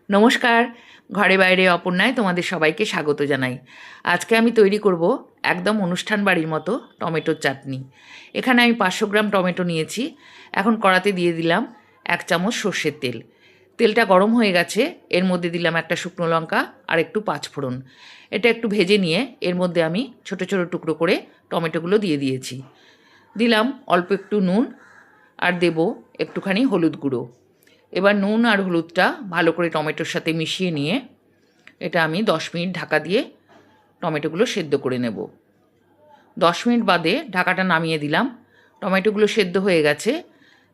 নমস্কার, ঘরে বাইরে অপর্ণায় তোমাদের সবাইকে স্বাগত জানাই। আজকে আমি তৈরি করব একদম অনুষ্ঠান বাড়ির মতো টমেটোর চাটনি। এখানে আমি 500 গ্রাম টমেটো নিয়েছি। এখন কড়াতে দিয়ে দিলাম 1 চামচ সর্ষের তেল। তেলটা গরম হয়ে গেছে, এর মধ্যে দিলাম একটা শুকনো লঙ্কা আর একটু পাঁচফোড়ন। এটা একটু ভেজে নিয়ে এর মধ্যে আমি ছোট ছোট টুকরো করে টমেটোগুলো দিয়ে দিয়েছি। দিলাম অল্প একটু নুন আর দেব একটুখানি হলুদ গুঁড়ো। এবার নুন আর হলুদটা ভালো করে টমেটোর সাথে মিশিয়ে নিয়ে এটা আমি 10 মিনিট ঢাকা দিয়ে টমেটোগুলো সেদ্ধ করে নেব। 10 মিনিট বাদে ঢাকাটা নামিয়ে দিলাম। টমেটোগুলো সেদ্ধ হয়ে গেছে।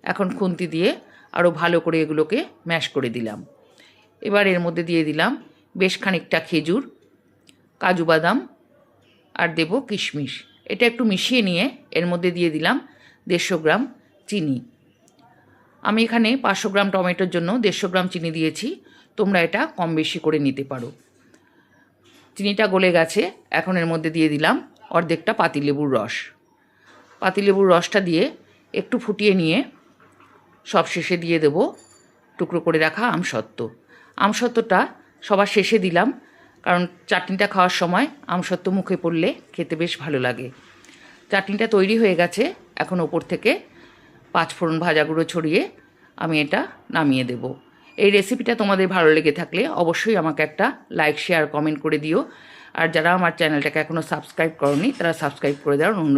এখন খুন্তি দিয়ে আরও ভালো করে এগুলোকে ম্যাশ করে দিলাম। এবার এর মধ্যে দিয়ে দিলাম বেশ খানিকটা খেজুর, কাজু বাদাম আর দেব কিশমিশ। এটা একটু মিশিয়ে নিয়ে এর মধ্যে দিয়ে দিলাম 150 গ্রাম চিনি। আমি এখানে 500 গ্রাম টমেটোর জন্য 150 গ্রাম চিনি দিয়েছি। তোমরা এটা কম বেশি করে নিতে পারো। চিনিটা গলে গেছে। এখন এর মধ্যে দিয়ে দিলাম অর্ধেকটা পাতিলেবুর রস। পাতিলেবুর রসটা দিয়ে একটু ফুটিয়ে নিয়ে সব শেষে দিয়ে দেব টুকরো করে রাখা আমসত্ত্ব। আমসত্ত্বটা সবার শেষে দিলাম, কারণ চাটনিটা খাওয়ার সময় আমসত্ত্ব মুখে পড়লে খেতে বেশ ভালো লাগে। চাটনিটা তৈরি হয়ে গেছে। এখন ওপর থেকে পাঁচফোড়ন ভাজা গুঁড়ো ছড়িয়ে আমি এটা নামিয়ে দেব। এই রেসিপিটা তোমাদের ভালো লেগে থাকলে অবশ্যই আমাকে একটা লাইক, শেয়ার, কমেন্ট করে দিও। আর যারা আমার চ্যানেলটাকে এখনও সাবস্ক্রাইব করোনি তারা সাবস্ক্রাইব করে দেওয়ার অনুরোধ।